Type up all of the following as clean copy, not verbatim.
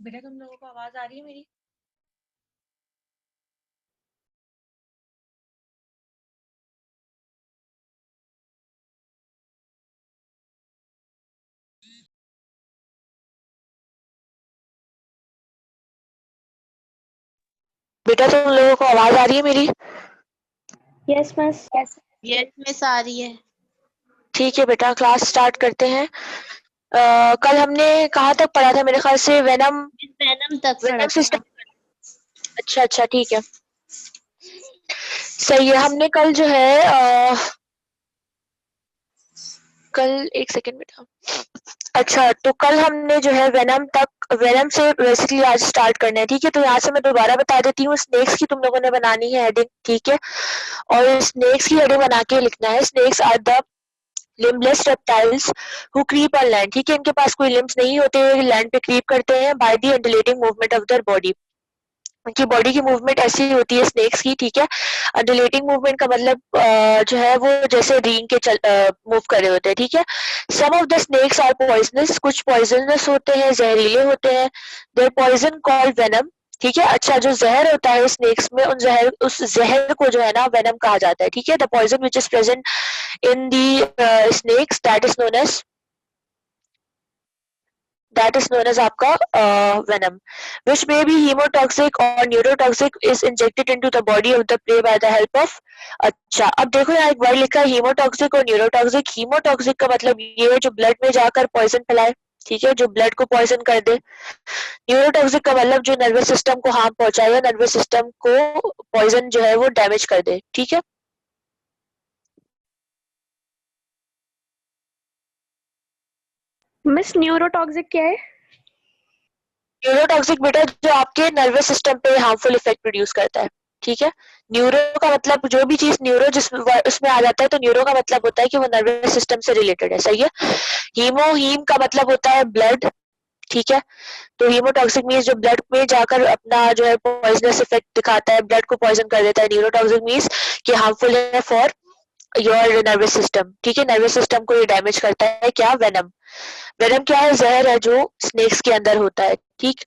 बेटा तुम लोगों को आवाज आ रही है मेरी? बेटा तुम लोगों को आवाज आ रही है मेरी? Yes miss. यस मिस आ रही है। ठीक है बेटा, क्लास स्टार्ट करते हैं। कल हमने कहाँ तक पढ़ा था? मेरे ख्याल से वेनम तक पढ़ा सिस्टम। था। अच्छा अच्छा, ठीक है, सही है। हमने कल जो है कल एक सेकेंड बेटा। अच्छा, तो कल हमने जो है वेनम से बेसिकली आज स्टार्ट करना है, ठीक है। तो यहाँ से मैं दोबारा बता देती हूँ, स्नेक्स की तुम लोगों ने बनानी है हेडिंग, ठीक है। और स्नेक्स की हेडिंग बना के लिखना है, snakes are the limbless reptiles who creep on land, ठीक है। इनके पास कोई लिम्स नहीं होते, लैंड पे क्रीप करते हैं by the undulating movement of their body. उनकी बॉडी की मूवमेंट ऐसी होती है स्नेक्स की, ठीक है। अंडुलेटिंग मूवमेंट का मतलब जो है वो जैसे रींग के मूव कर रहे होते हैं, ठीक है। Some of the snakes are poisonous, कुछ पॉइजनस होते हैं, जहरीले होते हैं। देयर पॉइजन कॉल्ड वेनम, ठीक है। अच्छा, जो जहर होता है स्नेक्स में, उस जहर को जो है ना वेनम कहा जाता है, ठीक है। The poison which is present in the snakes that is known as आपका venom, which may be hemotoxic or neurotoxic, is injected into the body of the prey by the help of। अच्छा, अब देखो यहाँ एक word लिखा है haemotoxic और neurotoxic. Haemotoxic का मतलब ये है जो ब्लड में जाकर पॉइजन फैलाए, ठीक है, जो ब्लड को पॉइजन कर दे। न्यूरोटॉक्सिक का मतलब जो नर्वस सिस्टम को हार्म पहुंचाए या नर्वस सिस्टम को पॉइजन जो है वो डैमेज कर दे, ठीक है। मिस न्यूरोटॉक्सिक क्या है? न्यूरोटॉक्सिक बेटा जो आपके नर्वस सिस्टम पे हार्मफुल इफेक्ट प्रोड्यूस करता है, ठीक है। न्यूरो का मतलब जो भी चीज न्यूरो उसमें आ जाता है, तो न्यूरो का मतलब होता है कि वो नर्वस सिस्टम से रिलेटेड है, सही है। हीम का मतलब होता है ब्लड, ठीक है। तो हीमोटॉक्सिक मीन्स जो ब्लड में जाकर अपना जो है पॉइजनस इफेक्ट दिखाता है, ब्लड को पॉइजन कर देता है। न्यूरोटॉक्सिक मीन्स कि हार्मफुल है फॉर योर नर्वस सिस्टम, ठीक है। नर्वस सिस्टम को ये डैमेज करता है क्या? वेनम। वेनम क्या है? जहर है जो स्नेक्स के अंदर होता है, ठीक।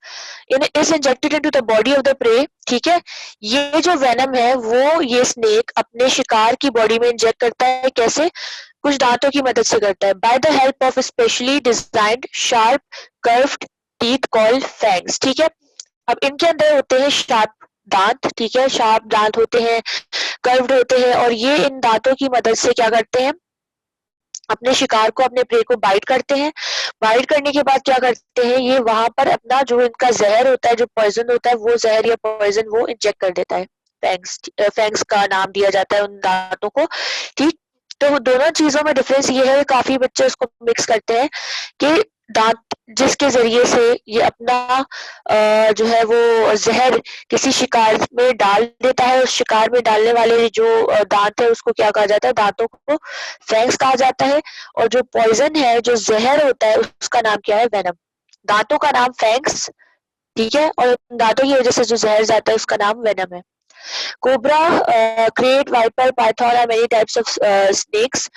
In is injected into the body of the prey, ठीक है। ये जो वेनम है वो ये स्नेक अपने शिकार की बॉडी में इंजेक्ट करता है, कैसे? कुछ दांतों की मदद से करता है, by the help of specially designed sharp curved teeth called fangs, ठीक है। अब इनके अंदर होते हैं शार्प दांत, ठीक है, शार्प दांत होते हैं, कर्व्ड होते हैं, और ये इन दांतों की मदद से क्या करते हैं? अपने शिकार को, अपने प्रे को बाइट करते हैं। बाइट करने के बाद क्या करते हैं? ये वहां पर अपना जो इनका जहर होता है, जो पॉइजन होता है, वो जहर या पॉइजन वो इंजेक्ट कर देता है। फैंग्स का नाम दिया जाता है उन दांतों को, ठीक। तो दोनों चीजों में डिफरेंस ये है, काफी बच्चे उसको मिक्स करते हैं कि दांत जिसके जरिए से ये अपना जो है वो जहर किसी शिकार में डाल देता है, उस शिकार में डालने वाले जो दांत है उसको क्या कहा जाता है? दांतों को फैंग्स कहा जाता है। और जो पॉइजन है, जो जहर होता है, उसका नाम क्या है? वेनम। दांतों का नाम फैंग्स, ठीक है, और दांतों की वजह से जो जहर जाता है उसका नाम वेनम है। कोबरा, क्रेट, वाइपर, पाइथन और many types of snakes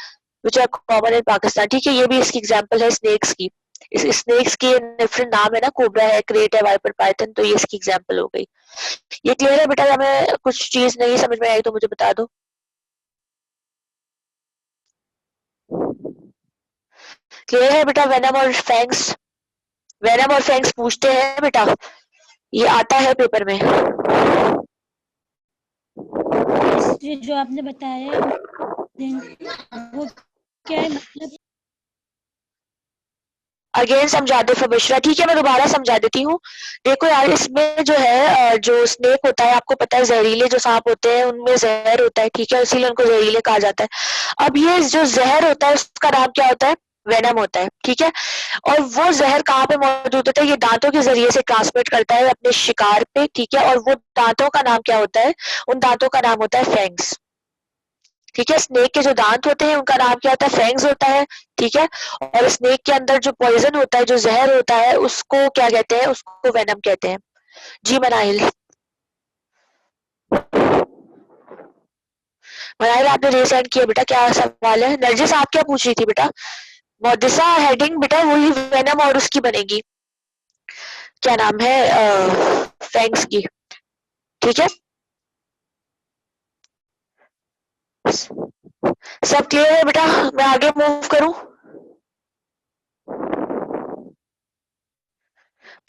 which are common in Pakistan, ठीक है। ये भी इसकी एग्जांपल है स्नेक्स की। इस स्नेक्स के डिफरेंट नाम है ना, कोबरा है, क्रेट है, वाइपर, पाइथन, तो ये इसकी एग्जांपल हो गई। ये क्लियर है बेटा? हमें कुछ चीज नहीं समझ में आई तो मुझे बता दो। क्लियर है बेटा? वेनम और फैंग्स, वेनम और फैंग्स पूछते हैं बेटा, ये आता है पेपर में। ये जो आपने बताया है वो क्या है मतलब? अगेन समझा दे फबिश्रा, ठीक है, मैं दोबारा समझा देती हूँ। देखो यार, इसमें जो है जो स्नेक होता है, आपको पता है जहरीले जो सांप होते हैं उनमें जहर होता है, ठीक है, इसीलिए उनको जहरीले कहा जाता है। अब ये जो जहर होता है उसका नाम क्या होता है? वेनम होता है, ठीक है। और वो जहर कहाँ पे मौजूद होता है? ये दांतों के जरिए से ट्रांसमिट करता है अपने शिकार पे, ठीक है। और वो दांतों का नाम क्या होता है? उन दांतों का नाम होता है फैंग्स, ठीक है। स्नेक के जो दांत होते हैं उनका नाम क्या होता है? फैंग्स होता है, ठीक है। और स्नेक के अंदर जो पॉइजन होता है, जो जहर होता है, उसको क्या कहते हैं? उसको वेनम कहते हैं। जी मनाइल, मनाइल आपने रेस हैंड किया बेटा, क्या सवाल है? नरजिस आप क्या पूछ रही थी बेटा? मोदिसा हेडिंग बेटा वही वेनम और उसकी बनेगी। क्या नाम है फैंग्स की, ठीक है। सब क्लियर है बेटा, मैं आगे मूव करूं?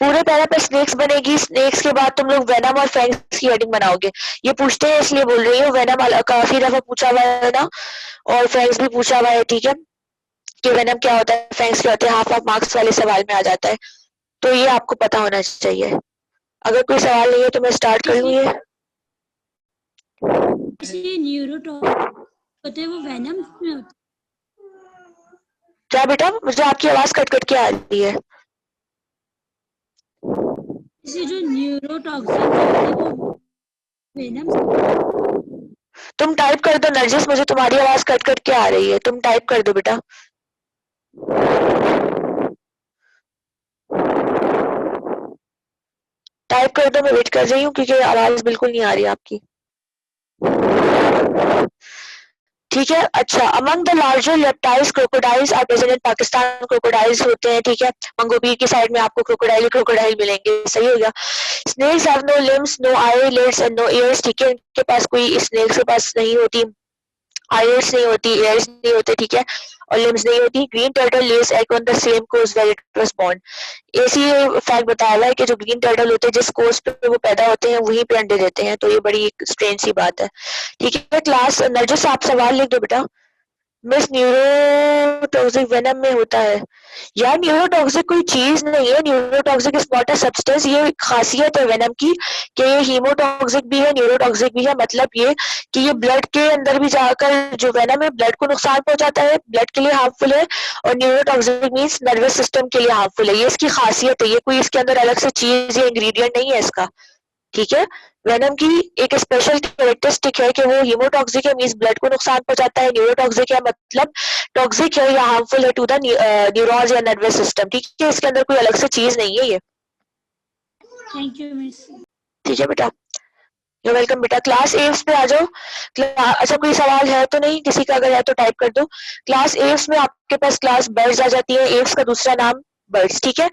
पूरे पैरा पे स्नेक्स बनेगी, स्नेक्स के बाद तुम लोग वेनम और फैंग्स की हेडिंग बनाओगे। ये पूछते हैं इसलिए बोल रही हूँ, वेनम काफी दफा पूछा हुआ है ना, और फैंग्स भी पूछा हुआ है, ठीक है, कि वेनम क्या होता है, फैंग्स क्या होते हैं, हाफ मार्क्स वाले सवाल में आ जाता है, तो ये आपको पता होना चाहिए। अगर कोई सवाल नहीं है तो मैं स्टार्ट कर लूँ। ये न्यूरोटॉक्सिक होते हैं वो वेनम में होते क्या बेटा, मुझे आपकी आवाज कट कट के आ रही है। हैं। इसे जो न्यूरोटॉक्सिक होते हैं वो वेनम तुम टाइप कर दो नरजिस, मुझे तुम्हारी आवाज कट कट के आ रही है, तुम टाइप कर दो बेटा। टाइप कर दो, मैं वेट कर रही हूँ क्योंकि आवाज बिल्कुल नहीं आ रही आपकी। ठीक है, अच्छा, among the larger reptiles crocodiles are present in Pakistan. Crocodiles होते हैं, ठीक है, मंगोपीर की साइड में आपको क्रोकोडाइल मिलेंगे, सही हो गया। Snakes have no limbs, no eyelids and no ears, ठीक है, इनके पास कोई, स्नेक्स के पास नहीं होती आईलिड्स, नहीं होती ईयर्स, नहीं होते, ठीक है, और लिम्स नहीं होती। Green turtle lays egg on the same course where it was born. ऐसी फैक्ट बताया हुआ है कि जो ग्रीन टर्टल होते हैं जिस कोर्स पे वो पैदा होते हैं वहीं पे अंडे देते हैं, तो ये बड़ी एक स्ट्रेंज सी बात है, ठीक है। क्लास नरजिस आप सवाल लिख दो बेटा। मिस न्यूरोटॉक्सिक वेनम में होता है। यार न्यूरोटॉक्सिक कोई चीज नहीं है, neurotoxic is not a substance, ये खासियत है वेनम की कि ये हीमोटॉक्सिक भी है, न्यूरोटॉक्सिक भी है। मतलब ये कि ये ब्लड के अंदर भी जाकर जो वेनम है ब्लड को नुकसान पहुंचाता है, ब्लड के लिए हार्मफुल है, और न्यूरोटॉक्सिक मीन्स नर्वस सिस्टम के लिए हार्मफुल है। ये इसकी खासियत है, ये कोई इसके अंदर अलग से चीज या इंग्रेडिएंट नहीं है इसका, ठीक है। वेनम की एक स्पेशल कैरेक्टरिस्टिक है कि वो हीमोटॉक्सिक है, मींस ब्लड को नुकसान पहुंचाता है, न्यूरोटॉक्सिक है मतलब टॉक्सिक है या हार्मफुल है टू द न्यूरॉन्स या नर्वस सिस्टम, ठीक है। इसके अंदर कोई अलग से चीज नहीं है ये, थैंक यू मिस। ठीक है बेटा, यू वेलकम बेटा। क्लास एव्स पे आ जाओ। अच्छा कोई सवाल है तो नहीं, किसी का अगर है तो टाइप कर दो। क्लास एव्स में आपके पास क्लास बर्ड्स आ जाती है, एव्स का दूसरा नाम बर्ड्स, ठीक है।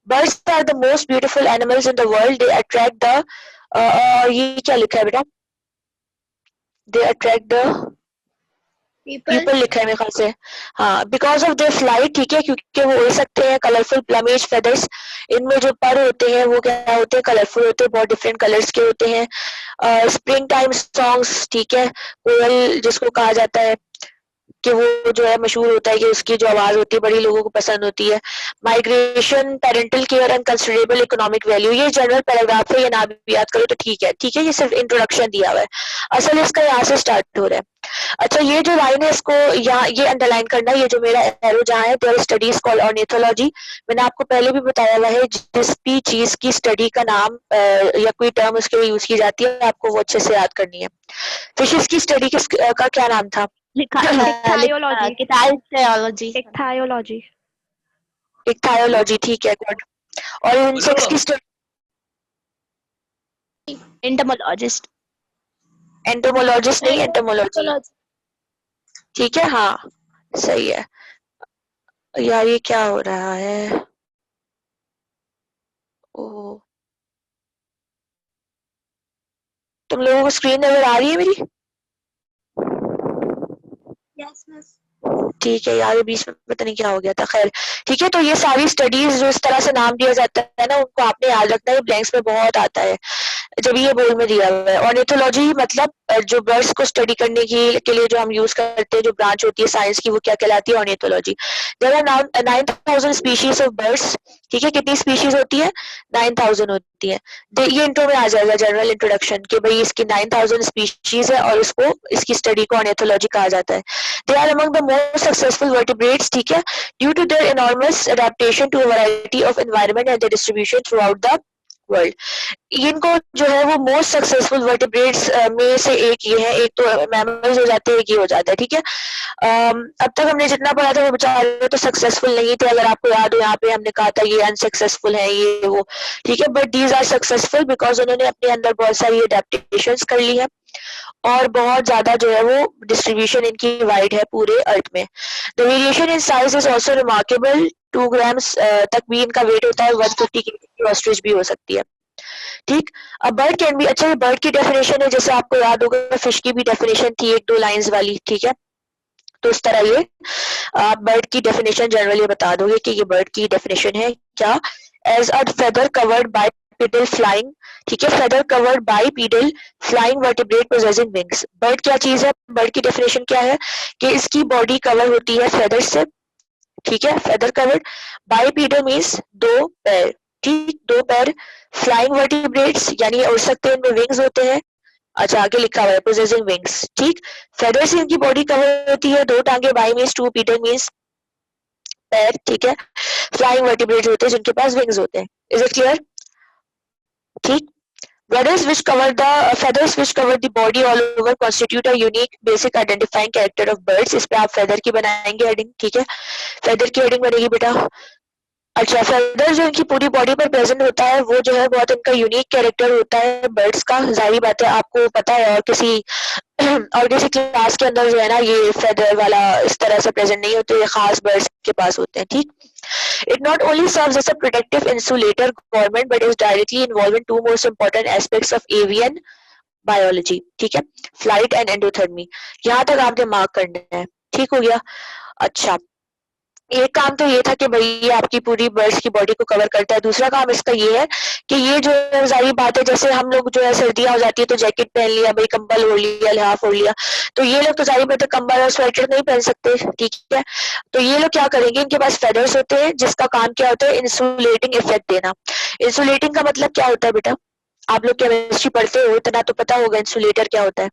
Birds are the most beautiful animals in the world, they attract the ये क्या लिखा है बेटा, दे अट्रैक्ट द पीपल लिखा है मेरे ख्याल से, हाँ, बिकॉज ऑफ देयर फ्लाइट, ठीक है, क्योंकि वो उड़ सकते हैं। कलरफुल प्लमेज फेदर्स, इनमें जो पर होते हैं वो क्या होते हैं, कलरफुल होते हैं, बहुत डिफरेंट कलर्स के होते हैं। स्प्रिंग टाइम सॉन्ग्स, ठीक है, कोयल जिसको कहा जाता है कि वो जो है मशहूर होता है कि उसकी जो आवाज होती है बड़ी लोगों को पसंद होती है। Migration, parental care and considerable economic value, ये जनरल पैराग्राफ है, ये ना भी याद करो तो ठीक है, ठीक है, ये सिर्फ इंट्रोडक्शन दिया हुआ है, असल इसका यहाँ से स्टार्ट हो रहा है। अच्छा ये जो लाइन है इसको यहाँ ये अंडरलाइन करना, ये जो मेरा एरो जहाँ है, देयर स्टडीज कॉल्ड ऑर्निथोलॉजी, मैंने आपको पहले भी बताया हुआ है, जिस भी चीज की स्टडी का नाम या कोई टर्म उसके लिए यूज की जाती है आपको वो अच्छे से याद करनी है। फिशेस की स्टडी का क्या नाम था? Ichthyology. Ichthyology. Ichthyology. इक्थायोलॉजी, ठीक है, गुड। और इंसेक्ट्स की स्टडी? Entomologist. एंटोमोलॉजिस्ट नहीं, एंटोमोलॉजी, ठीक है, हाँ सही है। यार ये क्या हो रहा है, ओ तुम लोगों को स्क्रीन नजर आ रही है मेरी? Yes, miss. ठीक है यार, ये बीच में पता नहीं क्या हो गया था, खैर ठीक है। तो ये सारी स्टडीज जो इस तरह से नाम दिया जाता है ना, उनको आपने याद रखना है, ब्लैंक्स में बहुत आता है जब ये बोल में दिया हुआ है। ऑर्निथोलॉजी मतलब जो बर्ड्स को स्टडी करने के लिए जो हम यूज करते हैं, जो ब्रांच होती है साइंस की, वो क्या कहलाती है, ornithology. There are 9000 species of birds, ठीक है, कितनी स्पीशीज होती है, 9000 होती है। ये इंट्रो में आ जाएगा जनरल इंट्रोडक्शन कि भाई इसकी 9000 स्पीशीज है और इसको इसकी स्टडी को ऑर्निथोलॉजी कहा जाता है। They are among the most successful vertebrates, ठीक है, due to their enormous adaptation to a variety of environment and their distribution throughout the world. इनको जो है वो मोस्ट सक्सेसफुल वर्टिब्रेट्स में से एक ये है, एक तो मैमल्स हो जाते हैं, एक ये हो जाता है, ठीक है। अब तक हमने जितना पढ़ा था वो बेचारे तो सक्सेसफुल नहीं थे, अगर आपको याद हो यहाँ पे हमने कहा था ये अनसक्सेसफुल है ये वो, ठीक है, but these are successful because उन्होंने अपने अंदर बहुत सारी एडेप्टेशंस कर ली है। और बहुत ज्यादा जो है वो डिस्ट्रीब्यूशन इनकी वाइड है पूरे अर्थ में। The variation in size is also remarkable, 2 grams तक भी इनका वेट होता है, 150 kg की ऑस्ट्रिच भी हो सकती है। ठीक, अब बर्ड कैन बी, अच्छा ये बर्ड की डेफिनेशन है, जैसे आपको याद होगा फिश की भी डेफिनेशन थी 1-2 लाइंस वाली, ठीक है। तो इस तरह ये आप बर्ड की डेफिनेशन जनरली बता दोगे कि ये बर्ड की डेफिनेशन है क्या, as a feather covered by pedal flying, ठीक है, feather covered by pedal flying vertebrate possessing wings. Bird क्या चीज है, बर्ड की डेफिनेशन क्या है कि इसकी बॉडी कवर होती है फेदर से, ठीक है, फेदर कवर्ड, बाइपीडल मींस 2 पैर, ठीक, 2 पैर, फ्लाइंग वर्टिब्रेट्स यानी उड़ सकते हैं, इनमें विंग्स होते हैं, अच्छा आगे लिखा हुआ है पोजेसिंग विंग्स, ठीक, फेदर से इनकी बॉडी कवर होती है, 2 टांगे, बाई मींस 2, पीडल मींस पैर, ठीक है, फ्लाइंग वर्टिब्रेट्स होते हैं जिनके पास विंग्स होते हैं। Is it clear? ठीक, feathers which cover the body all over constitute a unique basic identifying character of birds। इस पे आप feather की बनाएंगे हेडिंग, ठीक है, feather की हेडिंग बनेगी बेटा। अच्छा, feather जो इनकी पूरी बॉडी पर प्रेजेंट होता है वो जो है बहुत इनका यूनिक कैरेक्टर होता है बर्ड्स का, जाहिर बात है आपको पता है, और किसी क्लास के अंदर जो है ना ये फेदर वाला इस तरह से प्रेजेंट नहीं होते, ये खास बर्ड्स के पास होते हैं, ठीक। It not only serves as a protective insulator government but is directly involved in 2 most important aspects of avian biology, ठीक है, flight and endothermy। यहाँ तक आपने मार्क करना है, ठीक हो गया। अच्छा, एक काम तो ये था कि भाई ये आपकी पूरी बर्ड्स की बॉडी को कवर करता है, दूसरा काम इसका ये है कि ये जो है जाहिर बात है जैसे हम लोग जो है सर्दियां हो जाती है तो जैकेट पहन लिया, भाई कंबल ओढ़ लिया, लिहाफ ओढ़ लिया, तो ये लोग तो जाहिर बात है कंबल और स्वेटर नहीं पहन सकते, ठीक है। तो ये लोग क्या करेंगे, इनके पास फेदर्स होते हैं जिसका काम क्या होता है, इंसुलेटिंग इफेक्ट देना। इंसुलेटिंग का मतलब क्या होता है बेटा, आप लोग केमिस्ट्री पढ़ते हो इतना तो पता होगा इंसुलेटर क्या होता है।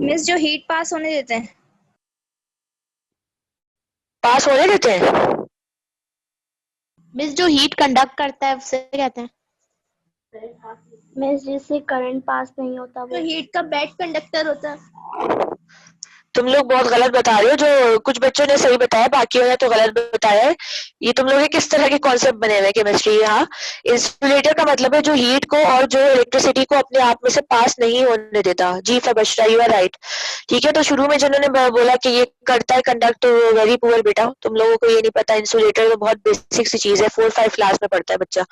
मिस जो हीट पास होने देते हैं। पास होने देते हैं, मिस जो हीट कंडक्ट करता है उसे कहते हैं। मिस जिससे करंट पास नहीं होता वो हीट का बैड कंडक्टर होता है। तुम लोग बहुत गलत बता रहे हो, जो कुछ बच्चों ने सही बताया बाकियों ने तो गलत बताया है। ये तुम लोग के किस तरह के कॉन्सेप्ट बने हुए केमिस्ट्री। यहाँ इंसुलेटर का मतलब है जो हीट को और जो इलेक्ट्रिसिटी को अपने आप में से पास नहीं होने देता। जी फबशरा, यू आर राइट, ठीक है। तो शुरू में जिन्होंने बोला कि ये करता है कंडक्ट, तो वेरी पुअर बेटा, तुम लोगों को ये नहीं पता। इंसुलेटर तो बहुत बेसिक सी चीज है, 4-5 क्लास में पढ़ता है बच्चा,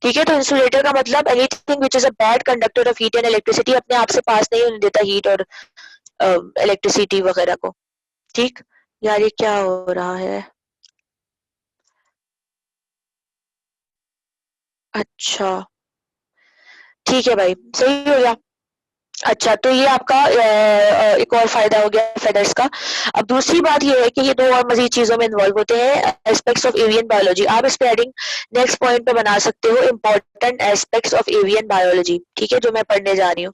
ठीक है। तो इंसुलेटर का मतलब anything which is a bad conductor of heat and electricity, अपने आप से पास नहीं होने देता हीट और इलेक्ट्रिसिटी वगैरह को, ठीक। यार ये क्या हो रहा है, अच्छा ठीक है भाई, सही हो गया। अच्छा, तो ये आपका एक और फायदा हो गया फेदर्स का। अब दूसरी बात ये है कि ये 2 और मजीद चीजों में इन्वॉल्व होते हैं, एस्पेक्ट्स ऑफ एवियन बायोलॉजी। आप इस पे हेडिंग नेक्स्ट पॉइंट पे बना सकते हो, important aspects of avian biology, ठीक है, जो मैं पढ़ने जा रही हूँ।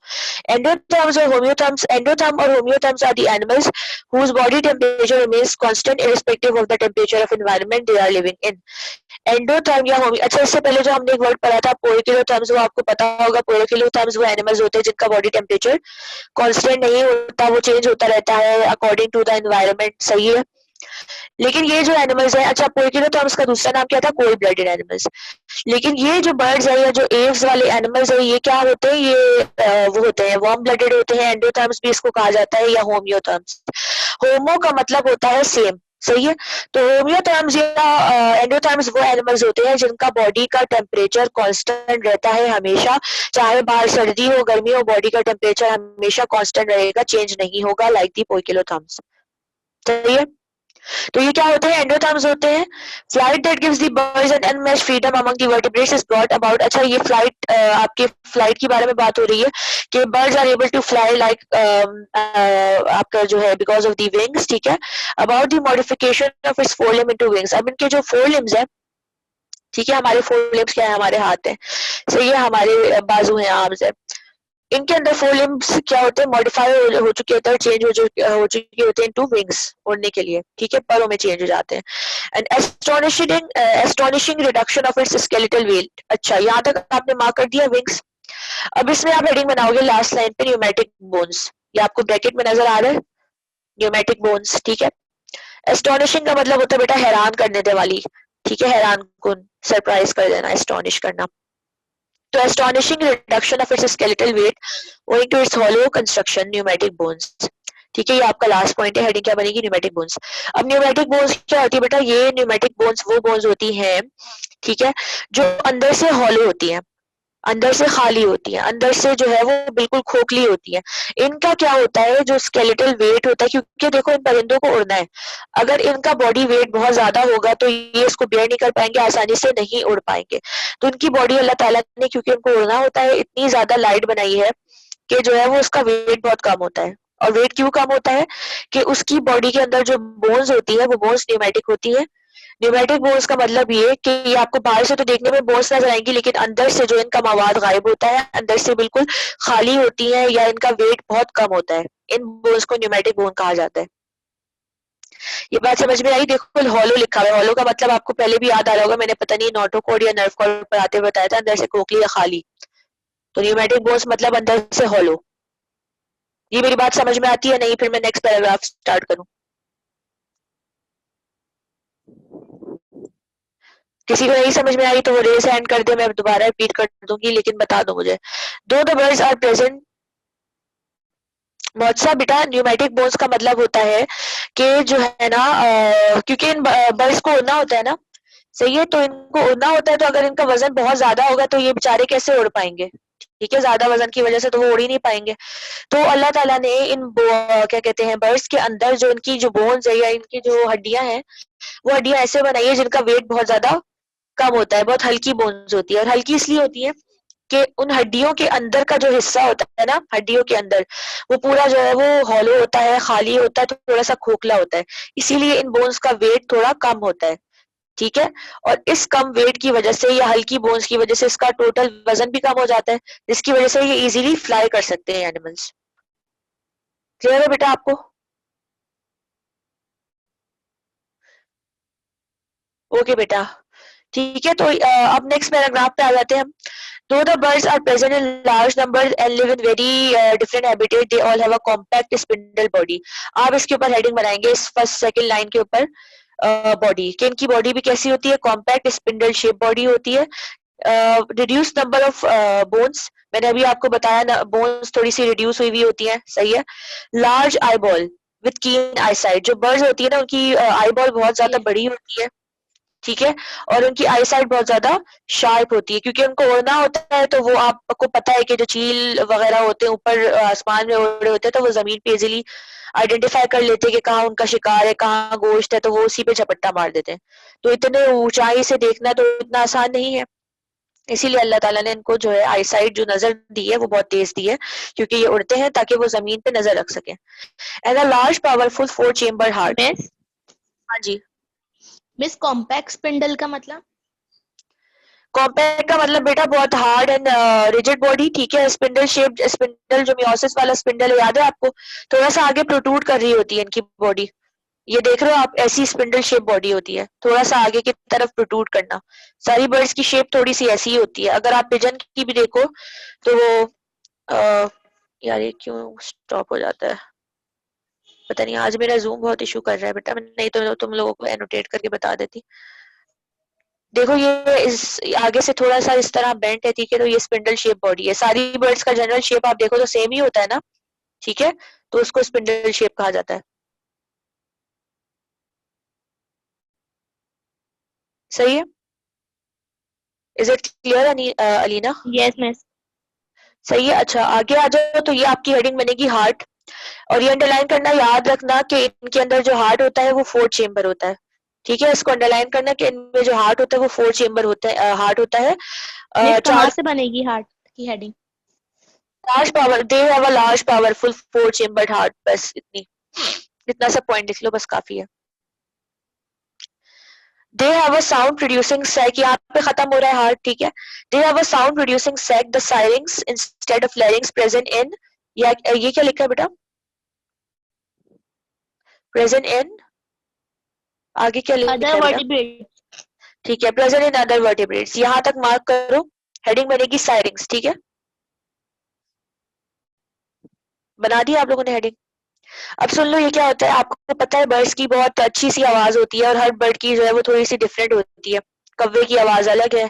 एंडोथर्म्स और होम्योथर्म्स, एंडोथर्म और homeotherms are the animals whose body temperature remains constant irrespective of the temperature of environment they are living in। Endotherm या होमी, अच्छा इससे पहले जो हमने एक वर्ड पढ़ा था पोइकिलोथर्म्स, वो आपको पता होगा। पोइकिलोथर्म्स वो एनिमल्स होते हैं जिनका बॉडी टेम्परेचर कांस्टेंट नहीं होता, वो चेंज होता रहता है अकॉर्डिंग टू द एनवायरनमेंट, सही है। लेकिन ये जो एनिमल्स है, अच्छा पोइकिलोथर्म्स का दूसरा नाम क्या था, कोल्ड ब्लडेड एनिमल्स। लेकिन ये जो बर्ड्स है या जो एव्स वाले एनिमल्स है, ये क्या होते हैं, ये वो होते हैं वार्म ब्लडेड होते हैं। एंडोथर्म्स भी इसको कहा जाता है या होम्योथर्म्स। होमो का मतलब होता है सेम, सही है। तो होम्योथर्म्स या एंडोथर्म्स वो एनिमल्स होते हैं जिनका बॉडी का टेम्परेचर कांस्टेंट रहता है हमेशा, चाहे बाहर सर्दी हो गर्मी हो, बॉडी का टेम्परेचर हमेशा कांस्टेंट रहेगा, चेंज नहीं होगा, लाइक दी पोइकिलोथर्म्स, सही है। तो ये क्या होते हैं, एंडोथर्म्स होते हैं। Flight that gives the birds an unmatched freedom among the vertebrates is brought about, अच्छा ये फ्लाइट, आपके फ्लाइट के बारे में बात हो रही है कि birds are able to fly like आपका जो है बिकॉज ऑफ द विंग्स, ठीक है। About the modification of its fore limb into wings, अब इनके जो 4 लिम्स है, ठीक है, हमारे 4 लिम्स क्या है, हमारे हाथ है, सही है, हमारे बाजू है, आर्म्स है, इनके अंदर 4 लिम्स क्या होते हैं, मॉडिफाई हो चुके होते हैं, चेंज हो चुके होते हैं इनटू विंग्स, उड़ने के लिए, ठीक है, परों में चेंज हो जाते हैं। And astonishing reduction of its skeletal weight, अच्छा यहाँ तक आपने मार्क कर दिया विंग्स। अब इसमें आप हेडिंग बनाओगे लास्ट लाइन पे न्यूमेटिक बोन्स, ये आपको ब्रैकेट में नजर आ रहा है, न्यूमेटिक बोन्स, ठीक है। एस्टोनिशिंग का मतलब होता है बेटा हैरान करने दे वाली, ठीक है, हैरान कुन, सरप्राइज कर देना, एस्टोनिश करना। तो astonishing reduction of its skeletal weight owing to its hollow construction pneumatic bones. ठीक है, ये आपका लास्ट पॉइंट है, हेडिंग क्या बनेगी, न्यूमेटिक बोन्स। अब न्यूमेटिक बोन्स क्या होती है बेटा, ये न्यूमेटिक बोन्स वो बोन्स होती हैं, ठीक है, जो अंदर से हॉलो होती हैं, अंदर से खाली होती है, अंदर से जो है वो बिल्कुल खोखली होती है। इनका क्या होता है, जो स्केलेटल वेट होता है, क्योंकि देखो इन परिंदों को उड़ना है, अगर इनका बॉडी वेट बहुत ज्यादा होगा तो ये इसको बेयर नहीं कर पाएंगे, आसानी से नहीं उड़ पाएंगे। तो इनकी बॉडी अल्लाह ताला ने, क्योंकि उनको उड़ना होता है, इतनी ज्यादा लाइट बनाई है कि जो है वो उसका वेट बहुत कम होता है। और वेट क्यों कम होता है कि उसकी बॉडी के अंदर जो बोन्स होती है वो बोन्स न्यूमेटिक होती है। न्यूमेटिक बोन्स का मतलब ये कि ये आपको बाहर से तो देखने में बोन्स नजर आएंगी, लेकिन अंदर से जो इनका मवाद गायब होता है, अंदर से बिल्कुल खाली होती है, या इनका वेट बहुत कम होता है। इन बोन्स को न्यूमेटिक बोन कहा जाता है। ये बात समझ में आई? देखो हॉलो लिखा हुआ है, हॉलो का मतलब आपको पहले भी याद आ रहा होगा, मैंने पता नहीं नोटोकॉर्ड या नर्व कॉर्ड पर आते बताया था, अंदर से खोखली या खाली। तो न्यूमेटिक बोन्स मतलब अंदर से हॉलो। ये मेरी बात समझ में आती है नहीं? फिर मैं नेक्स्ट पैराग्राफ स्टार्ट करूं। किसी को नहीं समझ में आई तो वो रेज हैंड कर दे, मैं दोबारा रिपीट कर दूंगी, लेकिन बता दो मुझे। दो द बर्ड्स आर प्रेजेंट, महोत्सव बेटा न्यूमेटिक बोन्स का मतलब होता है कि जो है ना, क्योंकि इन बर्ड्स को उड़ना होता है ना, सही है, तो इनको उड़ना होता है, तो अगर इनका वजन बहुत ज्यादा होगा तो ये बेचारे कैसे उड़ पाएंगे? ठीक है, ज्यादा वजन की वजह से तो वो उड़ ही नहीं पाएंगे। तो अल्लाह ताला ने इन क्या कहते हैं, बर्ड्स के अंदर जो इनकी जो बोन्स है या इनकी जो हड्डियां हैं, वो हड्डियां ऐसे बनाई है जिनका वेट बहुत ज्यादा कम होता है, बहुत हल्की बोन्स होती है। और हल्की इसलिए होती है कि उन हड्डियों के अंदर का जो हिस्सा होता है ना, हड्डियों के अंदर, वो पूरा जो है वो हॉलो होता है, खाली होता है, थोड़ा सा खोखला होता है, इसीलिए इन बोन्स का वेट थोड़ा कम होता है। ठीक है, और इस कम वेट की वजह से या हल्की बोन्स की वजह से इसका टोटल वजन भी कम हो जाता है, जिसकी वजह से ये इजीली फ्लाई कर सकते हैं एनिमल्स। क्लियर है बेटा आपको? ओके बेटा, ठीक है। तो अब नेक्स्ट पैराग्राफ पे आ जाते हैं हम। Though the birds are present in large numbers and live in very different habitat, they all have a compact spindle body. आप इसके ऊपर हेडिंग बनाएंगे इस फर्स्ट सेकंड लाइन के ऊपर, बॉडी कि इनकी बॉडी भी कैसी होती है, कॉम्पैक्ट स्पिंडल शेप बॉडी होती है। रिड्यूस नंबर ऑफ बोन्स, मैंने अभी आपको बताया ना, बोन्स थोड़ी सी रिड्यूस हुई होती हैं, सही है। लार्ज आई बॉल विथ कीन आई साइट, जो बर्ड्स होती है ना उनकी आई बॉल बहुत ज्यादा बड़ी होती है, ठीक है, और उनकी आई साइट बहुत ज्यादा शार्प होती है, क्योंकि उनको उड़ना होता है। तो वो आपको पता है कि जो चील वगैरह होते हैं ऊपर आसमान में उड़ रहे होते हैं, तो वो जमीन पे इजीली आइडेंटिफाई कर लेते हैं कि कहाँ उनका शिकार है, कहाँ गोश्त है, तो वो उसी पे झपट्टा मार देते हैं। तो इतने ऊंचाई से देखना तो इतना आसान नहीं है, इसीलिए अल्लाह ताला ने इनको जो है आई साइट जो नजर दी है वो बहुत तेज दी है, क्योंकि ये उड़ते हैं ताकि वो जमीन पे नजर रख सके। And a large powerful 4 chamber heart. Miss हाँ जी, मिस कॉम्पैक्ट स्पिंडल का मतलब? कॉम्पैक्ट का मतलब बेटा बहुत हार्ड एंड रिजिड बॉडी, ठीक है। स्पिंडल शेप, स्पिंडल जो मियोसिस वाला स्पिंडल है, याद है आपको, थोड़ा सा आगे प्रोट्रूड कर रही होती है इनकी बॉडी, ये देख रहे हो आप, ऐसी स्पिंडल शेप बॉडी होती है, थोड़ा सा आगे की तरफ प्रोट्रूड करना। सारी बर्ड्स की शेप थोड़ी सी ऐसी ही होती है। अगर आप पिजन की भी देखो तो वो यार ये क्यों स्टॉप हो जाता है, पता नहीं, आज मेरा जूम बहुत इशू कर रहा है बेटा, नहीं तो तुम लोगों को एनोटेट करके बता देती। देखो ये इस आगे से थोड़ा सा इस तरह बेंट है, ठीक है, तो ये स्पिंडल शेप बॉडी है। सारी बर्ड्स का जनरल शेप आप देखो तो सेम ही होता है ना, ठीक है, तो उसको स्पिंडल शेप कहा जाता है। सही है? Is it clear Alina? Yes miss. सही है, अच्छा आगे आ जाओ। तो ये आपकी हेडिंग बनेगी हार्ट, और ये अंडरलाइन करना, याद रखना कि इनके अंदर जो हार्ट होता है वो 4 चेम्बर होता है, ठीक है, इसको अंडरलाइन करना कि इनमें जो हार्ट होता है वो 4 चेम्बर होता है, हार्ट होता है। मिस कहाँ चार से बनेगी हार्ट की heading? Large power, they have a large powerful 4 chambered heart, बस इतना सा पॉइंट लिख लो, बस काफी है। They have a sound producing sac, यहाँ पे खत्म हो रहा है हार्ट, ठीक है। They have a sound producing sac the syrinx instead of larynx present in, या ये क्या लिखा है बेटा, प्रेजेंट इन, आगे क्या लिखा अदर है बेटा, वर्टिब्रेट्स। ठीक है, प्रेजेंट इन अदर वर्टिब्रेट्स, यहाँ तक मार्क करो। हेडिंग बनेगी साइरिंग्स, ठीक है, बना दी आप लोगों ने हेडिंग। अब सुन लो ये क्या होता है। आपको पता है बर्ड्स की बहुत अच्छी सी आवाज होती है और हर बर्ड की जो है वो थोड़ी सी डिफरेंट होती है। कौवे की आवाज अलग है,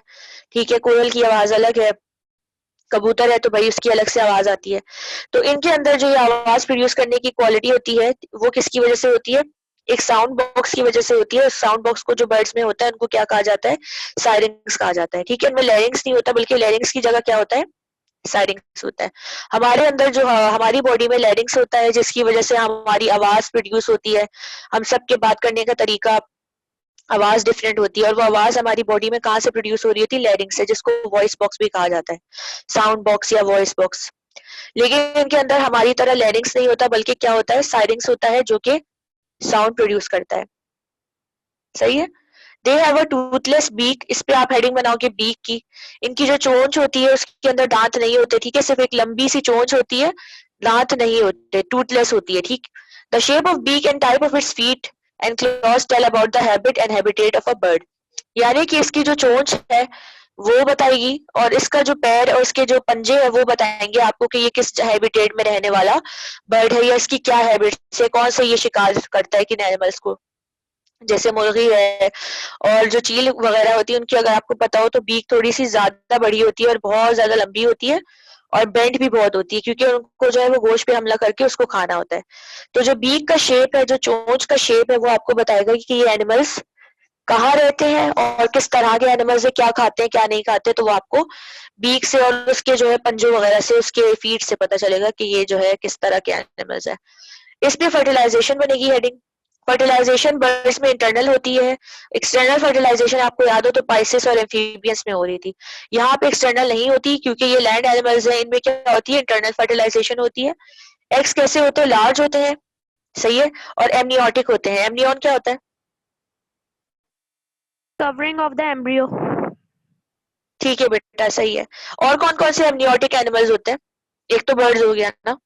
ठीक है, कोयल की आवाज अलग है, कबूतर है तो भाई उसकी अलग से आवाज आती है। तो इनके अंदर जो ये आवाज प्रोड्यूस करने की क्वालिटी होती है वो किसकी वजह से होती है? एक साउंड बॉक्स की वजह से होती है। उस साउंड बॉक्स को जो बर्ड्स में होता है उनको क्या कहा जाता है? सायरिंग्स कहा जाता है, ठीक है। इनमें लैरिंग्स नहीं होता, बल्कि लैरिंग्स की जगह क्या होता है? सायरिंग्स होता है। हमारे अंदर जो हमारी बॉडी में लैरिंग्स होता है जिसकी वजह से हमारी आवाज प्रोड्यूस होती है। हम सबके बात करने का तरीका, आवाज डिफरेंट होती है और वो आवाज हमारी बॉडी में कहाँ से प्रोड्यूस हो रही होती है? लैरिंग्स से, जिसको वॉइस बॉक्स भी कहा जाता है, साउंड बॉक्स या वॉइस बॉक्स। लेकिन इनके अंदर हमारी तरह लैरिंग्स नहीं होता, बल्कि क्या होता है? सायरिंग्स होता है, जो कि साउंड प्रोड्यूस करता है। सही है। They have a toothless beak, इस पे आप हेडिंग बनाओगे बीक की। इनकी जो चोंच होती है उसके अंदर दांत नहीं होते, ठीक है, सिर्फ एक लंबी सी चोंच होती है, दांत नहीं होते, टूथलेस होती है, ठीक। The shape of beak and type of its feet and claws tell about the habit and habitat of a bird. यानी कि इसकी जो चोंच है वो बताएगी और इसका जो पैर और इसके जो पंजे है वो बताएंगे आपको कि ये किस हैबिटेट में रहने वाला बर्ड है या इसकी क्या हैबिट से, कौन से ये शिकार करता है किन एनिमल्स को। जैसे मुर्गी है और जो चील वगैरह होती है उनकी अगर आपको पता हो तो बीक थोड़ी सी ज्यादा बड़ी होती है और बहुत ज्यादा लंबी होती है और बेंड भी बहुत होती है, क्योंकि उनको जो है वो गोश्त पे हमला करके उसको खाना होता है। तो जो बीक का शेप है, जो चोंच का शेप है, वो आपको बताएगा कि ये एनिमल्स कहाँ रहते हैं और किस तरह के एनिमल्स है, क्या खाते हैं क्या नहीं खाते। तो वो आपको बीक से और उसके जो है पंजों वगैरह से, उसके फीट से पता चलेगा कि ये जो है किस तरह के एनिमल्स है। इस पे फर्टिलाइजेशन बनेगी हेडिंग। फर्टिलाइजेशन बर्ड्स में इंटरनल होती है। एक्सटर्नल फर्टिलाइजेशन आपको याद हो तो पाइसेस और एम्फीबियंस में हो रही थी। यहाँ पे एक्सटर्नल नहीं होती क्योंकि ये लैंड एनिमल्स हैं। इनमें क्या होती है? इंटरनल फर्टिलाइजेशन होती है। एग्स कैसे होते हैं? लार्ज होते हैं, सही है, और एमनियोटिक होते हैं। एमनियन क्या होता है? Covering of the embryo. ठीक है बेटा, सही है। और कौन कौन से एमनियोटिक एनिमल्स होते हैं? एक तो बर्ड्स हो गया ना,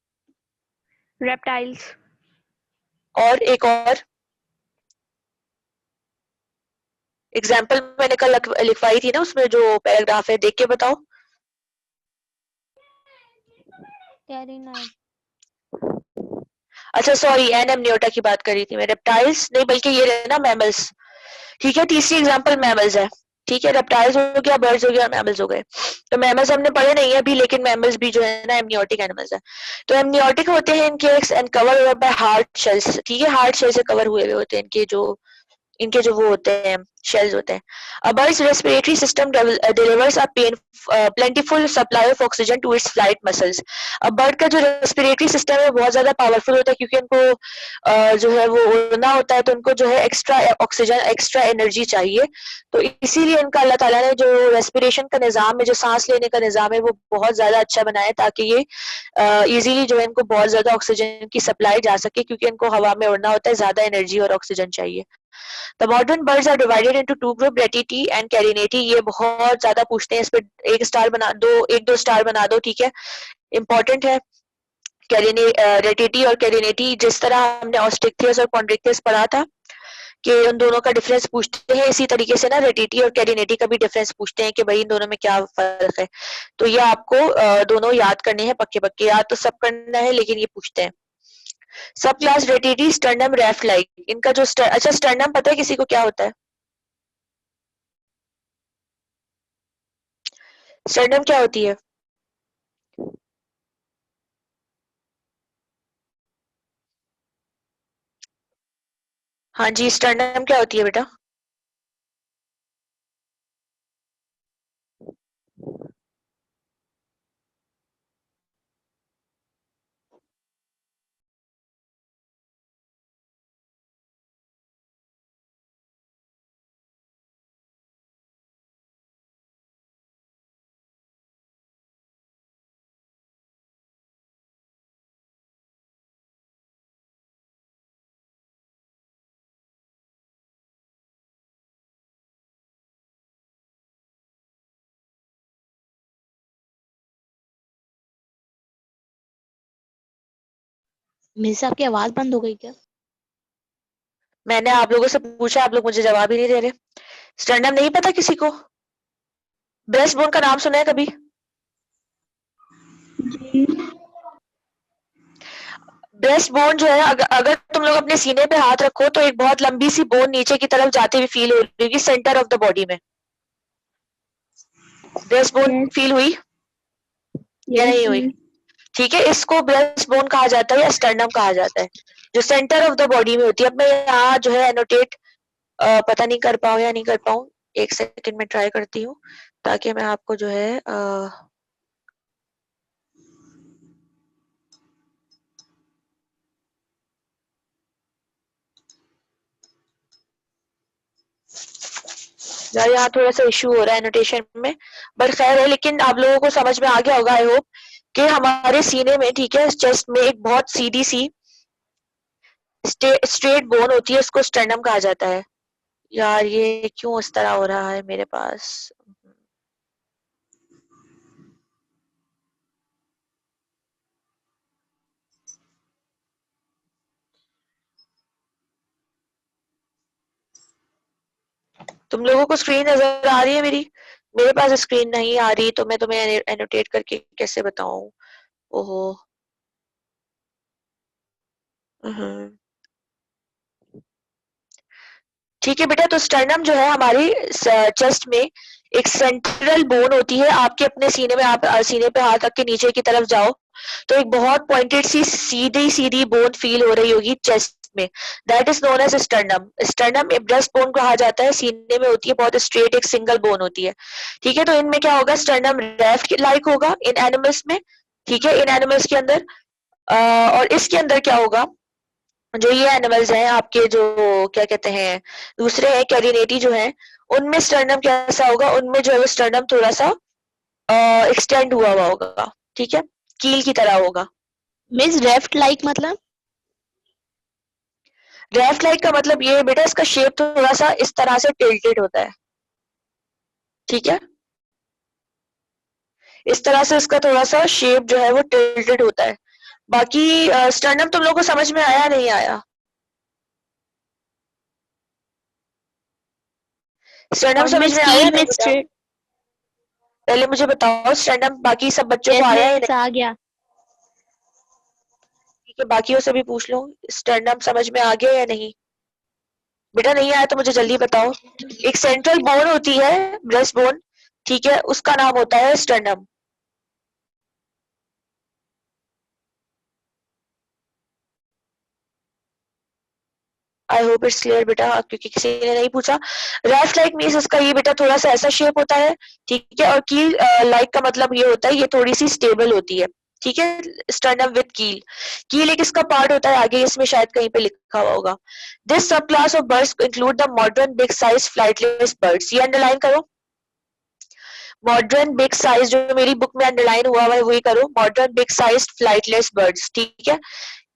रेप्टाइल्स। और एक और एग्जाम्पल मैंने कल लिखवाई थी ना, उसमें जो पैराग्राफ है देख के बताओ। कैरिनाइड। अच्छा सॉरी, एनेमनियोटा की बात करी थी मैं, रेप्टाइल्स नहीं बल्कि ये रहे ना मैमल्स। ठीक है, तीसरी एग्जांपल मैमल्स है। ठीक है, रेप्टाइल्स हो गया, बर्ड्स हो गया, मैमल्स हो गए। तो मैमल्स हमने पढ़े नहीं है अभी, लेकिन मैमल्स भी जो है ना एमनियोटिक एनिमल्स है। तो एमनियोटिक होते हैं इनके eggs and cover over by hard shells. ठीक है, हार्ड शेल से कवर हुए हुए होते हैं इनके जो वो होते हैं, शेल्स होते हैं। A bird's respiratory system delivers a plentiful supply of oxygen to its flight muscles. अब बर्ड का जो रेस्पिरेटरी सिस्टम है बहुत ज्यादा पावरफुल होता है, क्योंकि उनको जो है वो उड़ना होता है, तो उनको जो है एक्स्ट्रा ऑक्सीजन, एक्स्ट्रा एनर्जी चाहिए। तो इसीलिए इनका अल्लाह ताला ने जो रेस्पिरेशन का निज़ाम है, जो सांस लेने का निज़ाम है, वो बहुत ज्यादा अच्छा बनाया है, ताकि ये इजीली जो है इनको बहुत ज्यादा ऑक्सीजन की सप्लाई जा सके, क्योंकि इनको हवा में उड़ना होता है, ज्यादा एनर्जी और ऑक्सीजन चाहिए। The modern birds are divided into two group, Ratiti and Carinati। ये बहुत ज्यादा पूछते हैं, इस पे एक स्टार बना दो, एक दो स्टार बना दो, ठीक है, इंपॉर्टेंट है। रेटिटी और कैरिनेटी, जिस तरह हमने ऑस्ट्रिक्थियस और कॉन्ड्रिक्थियस पढ़ा था कि उन दोनों का डिफरेंस पूछते हैं, इसी तरीके से ना रेटिटी और कैरिनेटी का भी डिफरेंस पूछते हैं कि भाई इन दोनों में क्या फर्क है। तो ये आपको दोनों याद करने हैं पक्के पक्के, याद तो सब करना है लेकिन ये पूछते हैं। सब क्लास रेटिटी स्टर्नम रैफ्ट लाइक, इनका जो अच्छा स्टर्नम पता है किसी को क्या होता है? स्टर्नम क्या होती है? हाँ जी, स्टर्नम क्या होती है बेटा? मिस आपकी आवाज बंद हो गई क्या? मैंने आप लोगों से पूछा, आप लोग मुझे जवाब ही नहीं दे रहे। स्टर्नम नहीं पता किसी को? ब्रेस्ट बोन का नाम सुना है कभी? ब्रेस्ट बोन जो है, अगर तुम लोग अपने सीने पे हाथ रखो तो एक बहुत लंबी सी बोन नीचे की तरफ जाती हुई फील हो रही होगी सेंटर ऑफ द बॉडी में। ब्रेस्ट बोन फील हुई या नहीं हुई? ठीक है, इसको ब्रेस्ट बोन कहा जाता है या स्टर्नम कहा जाता है, जो सेंटर ऑफ द बॉडी में होती है। अब मैं यहाँ जो है एनोटेट पता नहीं कर पाऊँ या नहीं कर पाऊँ, एक सेकंड में ट्राई करती हूँ ताकि मैं आपको जो है यार यहाँ थोड़ा सा इशू हो रहा है एनोटेशन में, बट खैर है, लेकिन आप लोगों को समझ में आ गया होगा आई होप कि हमारे सीने में, ठीक है, चेस्ट में एक बहुत सीधी सी स्ट्रेट बोन होती है, उसको स्टर्नम कहा जाता है। यार ये क्यों इस तरह हो रहा है मेरे पास? तुम लोगों को स्क्रीन नजर आ रही है मेरी? मेरे पास स्क्रीन नहीं आ रही, तो मैं तुम्हें एनोटेट करके कैसे बताऊं? ओहो। हम्म। ठीक है बेटा, तो स्टर्नम जो है हमारी चेस्ट में एक सेंट्रल बोन होती है। आपके अपने सीने में, आप सीने पे हाथ रख के नीचे की तरफ जाओ तो एक बहुत पॉइंटेड सी सीधी सीधी बोन फील हो रही होगी चेस्ट में, that is known as sternum. Sternum breast bone कहा जाता है, सीने में होती है, बहुत स्ट्रेट एक सिंगल बोन होती है। ठीक है, तो इनमें क्या होगा, स्टर्नम रेफ्ट लाइक होगा इन एनिमल्स में। ठीक है, इन एनिमल्स के अंदर और इसके अंदर क्या होगा, जो ये एनिमल्स हैं आपके, जो क्या कहते हैं दूसरे हैं कैरिनेटी जो हैं, उनमें स्टर्नम कैसा होगा, उनमें जो है स्टर्नम थोड़ा सा एक्सटेंड हुआ हुआ होगा। ठीक है, कील की तरह होगा। मिस रेफ्ट लाइक मतलब? रेफ्ट लाइक का मतलब ये है बेटा, इसका शेप थोड़ा सा इस तरह से टिल्टेड होता है। ठीक है, इस तरह से इसका थोड़ा सा शेप जो है वो टिल्टेड होता है। बाकी स्टर्नम तुम लोगों को समझ में आया नहीं आया? स्टर्नम और समझ मिस में आया कील नहीं में बेटा? स्ट्रेट? पहले मुझे बताओ, स्टर्नम बाकी सब बच्चों को यस आया है? मिस आ गया। ठीक है, बाकियों से भी पूछ लो, स्टर्नम समझ में आ गया या नहीं? बेटा नहीं आया तो मुझे जल्दी बताओ। एक सेंट्रल बोन होती है, ब्रेस्ट बोन, ठीक है, उसका नाम होता है sternum. I hope it's clear बेटा, क्योंकि किसी ने नहीं पूछा। रेफ्ट लाइक मीन्स इसका ये बेटा थोड़ा सा ऐसा शेप होता है। ठीक है, और कील लाइक का मतलब ये होता है ये थोड़ी सी स्टेबल होती है। ठीक है, स्टर्नम विद कील। कील एक इसका पार्ट होता है, आगे इसमें शायद कहीं पे लिखा हुआ होगा। दिस सब class of birds include the modern big size flightless birds. ये अंडरलाइन करो, मॉडर्न बिग साइज, जो मेरी बुक में अंडरलाइन हुआ है वही करो, modern big size flightless birds. ठीक है,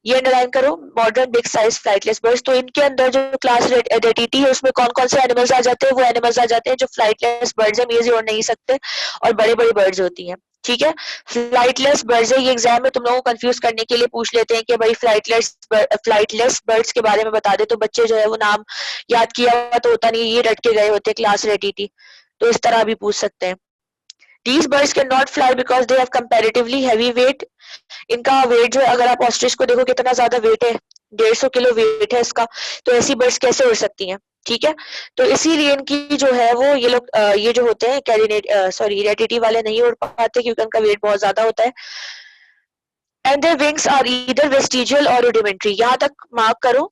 ये अंडरलाइन करो, modern big size flightless birds. तो इनके अंदर जो क्लास रेडिटी है उसमें कौन कौन से एनिमल्स आ जाते हैं, वो एनिमल्स आ जाते हैं जो फ्लाइटलेस बर्ड्स है, मेज उड़ नहीं सकते और बड़े बड़े बर्ड्स होती हैं। ठीक है, फ्लाइटलेस बर्ड्स है, ये एग्जाम में तुम लोगों को कंफ्यूज करने के लिए पूछ लेते हैं कि भाई फ्लाइटलेस बर्ड्स के बारे में बता दे, तो बच्चे जो है वो नाम याद किया हुआ तो होता नहीं, ये रट के गए होते क्लास रेडिटी, तो इस तरह भी पूछ सकते हैं। These birds cannot fly because they have comparatively heavy weight. इनका वेट जो है, अगर आप ऑस्ट्रिच को देखो कितना ज्यादा वेट है, 150 किलो वेट है इसका, तो ऐसी बर्ड्स कैसे उड़ सकती हैं? ठीक है, तो इसीलिए इनकी जो है वो ये लोग ये जो होते हैं कैरिनेट सॉरी रेडिटी वाले नहीं उड़ पाते क्योंकि उनका वेट बहुत ज्यादा होता है। And their wings are either vestigial और रुडिमेंट्री। यहाँ तक मार्क करो,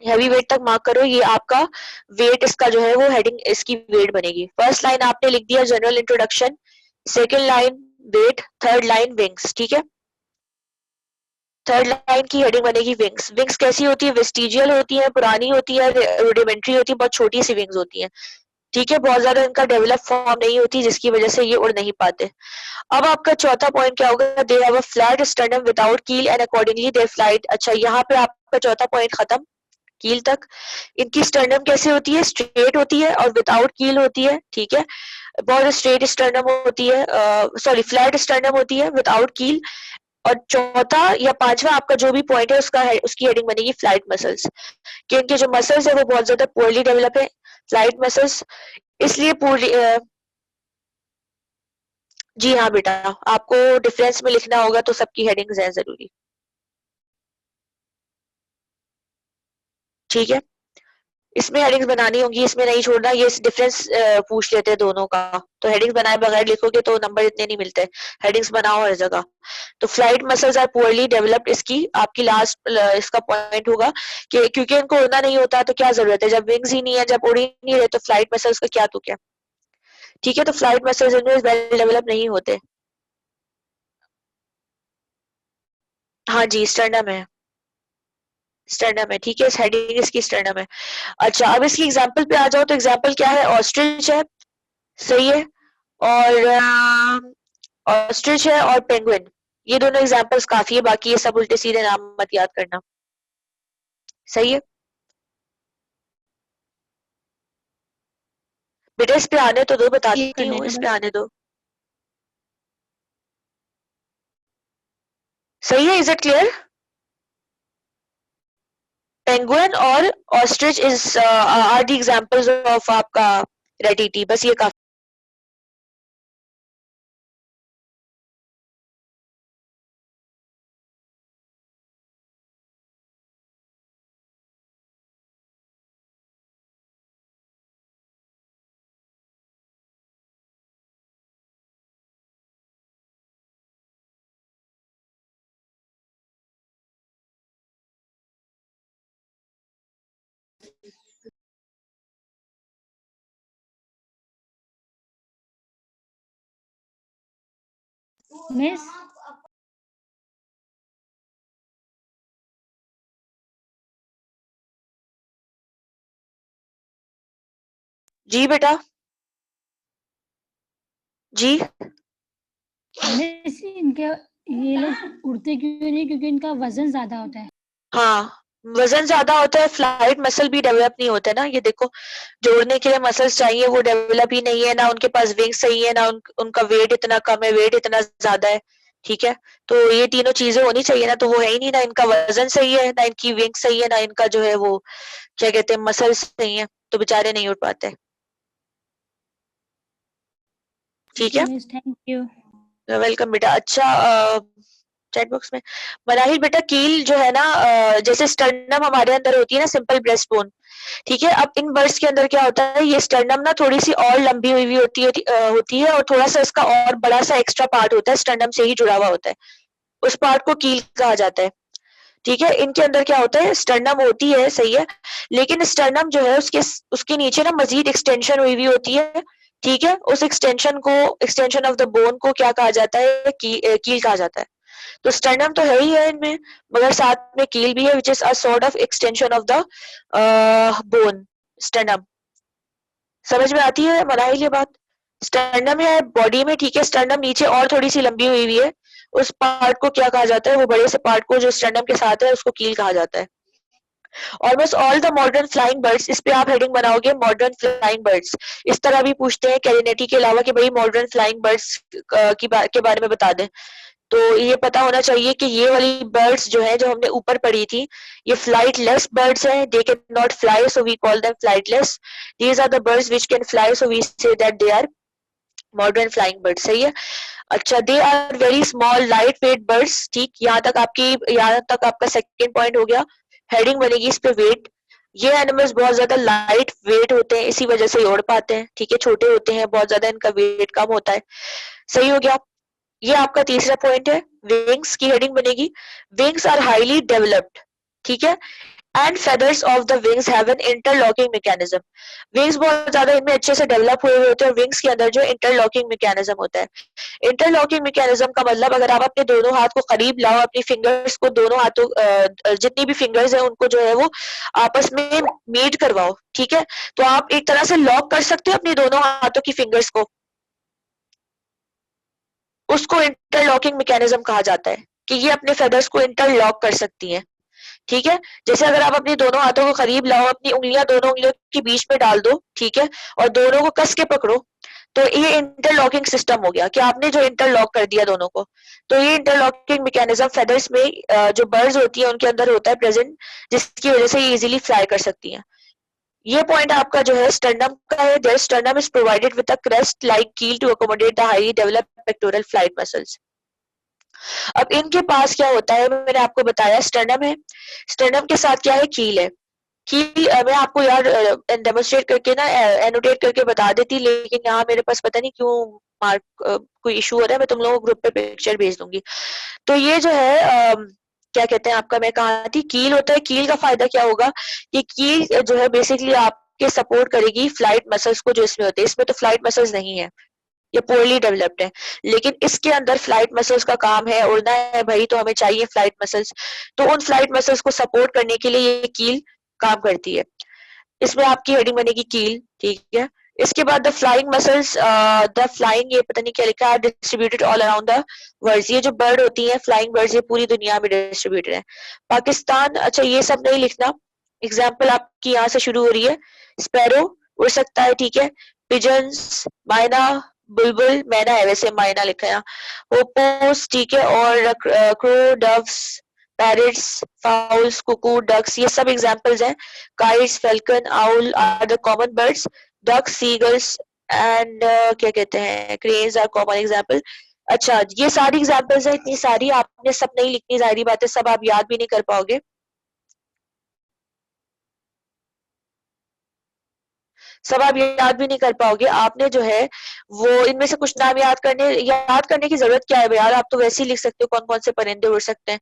हैवी वेट तक मार्क करो, ये आपका वेट इसका जो है वो हेडिंग इसकी वेट बनेगी। फर्स्ट लाइन आपने लिख दिया general introduction, second line weight, third line wings. ठीक है, थर्ड लाइन की हेडिंग बनेगी विंग्स। विंग्स कैसी होती है, वेस्टिजियल होती है, पुरानी होती है, रुडिमेंट्री होती है, बहुत छोटी सी विंग्स होती है। ठीक है, बहुत ज्यादा इनका डेवलप फॉर्म नहीं होती जिसकी वजह से ये उड़ नहीं पाते। अब आपका चौथा पॉइंट क्या होगा, दे have a flat sternum without कील एंड अकॉर्डिंगली देयर फ्लाइट। अच्छा, यहाँ पे आपका चौथा पॉइंट खत्म, कील तक। इनकी स्टर्नम कैसे होती है, स्ट्रेट होती है और विदाउट कील होती है। ठीक है, बहुत स्ट्रेट स्टर्नम होती है, सॉरी फ्लैट स्टर्नम होती है विदाउट कील। और चौथा या पांचवा आपका जो भी पॉइंट है उसका उसकी हेडिंग बनेगी फ्लाइट मसल्स, कि इनके जो मसल्स है वो बहुत ज्यादा पोरली डेवलप है, फ्लाइट मसल्स, इसलिए पूरी जी हाँ बेटा, आपको डिफरेंस में लिखना होगा तो सबकी हेडिंग्स हैं जरूरी। ठीक है, इसमें हेडिंग्स बनानी होंगी, इसमें नहीं छोड़ना। ये डिफरेंस पूछ लेते हैं दोनों का, तो हेडिंग्स बनाए बगैर लिखोगे तो नंबर इतने नहीं मिलते। हेडिंग्स बनाओ हर जगह। तो flight muscles are poorly developed, इसकी आपकी लास्ट इसका पॉइंट होगा कि क्योंकि इनको उड़ना नहीं होता तो क्या जरूरत है, जब विंग्स ही नहीं है, जब उड़ ही नहीं रहे तो फ्लाइट मसल्स का क्या तुक है। ठीक है, तो फ्लाइट मसल्स इनमें वेल डेवलप नहीं होते। हाँ जी, स्टर्नम है, स्टर्नम है। ठीक है, इस हेडिंग इसकी स्टर्नम है। अच्छा, अब इसकी एग्जांपल पे आ जाओ तो एग्जांपल क्या है, ऑस्ट्रिच है, सही है, और ऑस्ट्रिच है और पेंगुइन, ये दोनों एग्जांपल्स काफी है, बाकी ये सब उल्टे सीधे नाम मत याद करना। सही है बेटा, इस पे आने तो दो, बताती हूँ, इस पे आने दो। सही है, इज इट क्लियर? पेंगुइन और ostrich is are the examples of आपका रेटिटी, बस ये काफी। मिस जी बेटा, जी मिस इनके ये लोग उड़ते क्यों नहीं, क्योंकि इनका वजन ज्यादा होता है। हाँ, वजन ज्यादा होता है, फ्लाइट मसल भी डेवलप नहीं होते ना। ये देखो, जोड़ने के लिए मसल्स चाहिए, वो डेवलप ही नहीं है, ना उनके पास विंग्स सही है, ना उनका वेट इतना कम है, वेट इतना ज्यादा है। ठीक है, तो ये तीनों चीजें होनी चाहिए ना, तो वो है ही नहीं, ना इनका वजन सही है, ना इनकी विंग सही है, ना इनका जो है वो क्या कहते हैं मसल्स सही है, तो बेचारे नहीं उड़ पाते। ठीक है, मिस थैंक यू। वेलकम बेटा। अच्छा, चैट बॉक्स में मनाहिल बेटा, कील जो है ना, जैसे स्टर्नम हमारे अंदर होती है ना, सिंपल ब्रेस्ट बोन। ठीक है, अब इन बर्ड्स के अंदर क्या होता है, ये स्टर्नम ना थोड़ी सी और लंबी हुई होती है, और थोड़ा सा इसका और बड़ा सा एक्स्ट्रा पार्ट होता है, स्टर्नम से ही जुड़ा हुआ होता है, उस पार्ट को कील कहा जाता है। ठीक है, इनके अंदर क्या होता है, स्टर्नम होती है, सही है, लेकिन स्टर्नम जो है उसके नीचे ना मजीद एक्सटेंशन हुई होती है। ठीक है, उस एक्सटेंशन ऑफ द बोन को क्या कहा जाता है, कील कहा जाता है। तो स्टर्नम तो है ही है इनमें, मगर साथ में कील भी है, which is a sort of extension of the bone, sternum. समझ में आती है मनाहिल ये बात? स्टर्नम है बॉडी में, ठीक है, स्टर्नम नीचे और थोड़ी सी लंबी हुई है, उस पार्ट को क्या कहा जाता है, वो बड़े से पार्ट को जो स्टर्नम के साथ है उसको कील कहा जाता है। Almost all the modern flying birds, इस पे आप हेडिंग बनाओगे मॉडर्न फ्लाइंग बर्ड्स। इस तरह भी पूछते हैं कैलिनेटी के अलावा कि भाई मॉडर्न फ्लाइंग बर्ड्स के बारे में बता दें, तो ये पता होना चाहिए कि ये वाली बर्ड्स जो है, जो हमने ऊपर पढ़ी थी, ये फ्लाइटलेस बर्ड्स हैं, they can not fly, so we call them flightless. These are the birds which can fly, so we say that they are modern flying birds. सही है। अच्छा, they are very small light weight birds. ठीक, यहाँ तक आपका second point हो गया। Heading बनेगी इस पे वेट। ये एनिमल्स बहुत ज्यादा लाइट वेट होते हैं, इसी वजह से उड़ पाते हैं। ठीक है, छोटे होते हैं, बहुत ज्यादा इनका वेट कम होता है। सही हो गया। ये आपका तीसरा पॉइंट है। विंग्स की हेडिंग बनेगी, विंग्स आर हाईली डेवलप्ड। ठीक है, and feathers of the wings have an interlocking mechanism. Wings बहुत ज्यादा इनमें अच्छे से डेवलप हुए होते हैं, और विंग्स के अंदर जो इंटरलॉकिंग मैकेनिज्म होता है। इंटरलॉकिंग मैकेनिज्म का मतलब, अगर आप अपने दोनों हाथ को करीब लाओ, अपनी फिंगर्स को दोनों हाथों जितनी भी फिंगर्स है उनको जो है वो आपस में मीट करवाओ। ठीक है, तो आप एक तरह से लॉक कर सकते हो अपनी दोनों हाथों की फिंगर्स को, उसको इंटरलॉकिंग मैकेनिज्म कहा जाता है, कि ये अपने फेदर्स को इंटरलॉक कर सकती हैं। ठीक है, जैसे अगर आप अपनी दोनों हाथों को करीब लाओ, अपनी उंगलियां दोनों उंगलियों के बीच में डाल दो, ठीक है, और दोनों को कस के पकड़ो, तो ये इंटरलॉकिंग सिस्टम हो गया, कि आपने जो इंटरलॉक कर दिया दोनों को। तो ये इंटरलॉकिंग मैकेनिज्म फेदर्स में जो बर्ड्स होती है उनके अंदर होता है प्रेजेंट, जिसकी वजह से ये इजीली फ्लाई कर सकती हैं। ये पॉइंट आपका जो है स्टर्नम का है। There sternum is provided with a crest like keel to accommodate the highly developed pectoral flight muscles. अब इनके पास क्या होता है, मैंने आपको बताया स्टर्नम है, स्टर्नम के साथ क्या है, कील है। कील मैं आपको यार डेमोन्स्ट्रेट करके ना एनोटेट करके बता देती, लेकिन यहाँ मेरे पास पता नहीं क्यों मार्क कोई इशू हो रहा है। मैं तुम लोगों को ग्रुप पे पिक्चर भेज दूंगी। तो ये जो है क्या कहते हैं आपका, मैं कहा थी कील होता है। कील का फायदा क्या होगा, ये कील जो है बेसिकली आपके सपोर्ट करेगी फ्लाइट मसल्स को जो इसमें होते हैं। इसमें तो फ्लाइट मसल्स नहीं है, ये पोरली डेवलप्ड है, लेकिन इसके अंदर फ्लाइट मसल्स का काम है। उड़ना है भाई तो हमें चाहिए फ्लाइट मसल्स, तो उन फ्लाइट मसल्स को सपोर्ट करने के लिए ये कील काम करती है। इसमें आपकी हेडिंग बनेगी कील, ठीक है। इसके बाद the flying muscles, the flying, ये पता नहीं क्या लिखा है, distributed all around the world. ये जो बर्ड होती हैं फ्लाइंग बर्ड्स, ये पूरी दुनिया में डिस्ट्रीब्यूटेड है। पाकिस्तान, अच्छा ये सब नहीं लिखना, एग्जाम्पल आपकी यहाँ से शुरू हो रही है। स्पैरो उड़ सकता है, ठीक है। पिजन्स, मायना, बुलबुल, मैना है वैसे, मायना लिखा है यहाँ। होपोस, ठीक है। और crow, doves, parrots, fowls, cuckoo, ducks, ये सब एग्जांपल्स हैं। Kites, falcon, owl are the common birds. Ducks, seagulls and क्या कहते हैं, क्रेन्स आर कॉमन एग्जांपल। अच्छा ये सारी एग्जांपल्स हैं, इतनी सारी आपने सब नहीं लिखनी, जाहिर बात है सब आप याद भी नहीं कर पाओगे। सब आप याद भी नहीं कर पाओगे। आपने जो है वो इनमें से कुछ नाम याद करने की जरूरत क्या है यार, आप तो वैसे ही लिख सकते हो कौन कौन से परिंदे उड़ सकते हैं।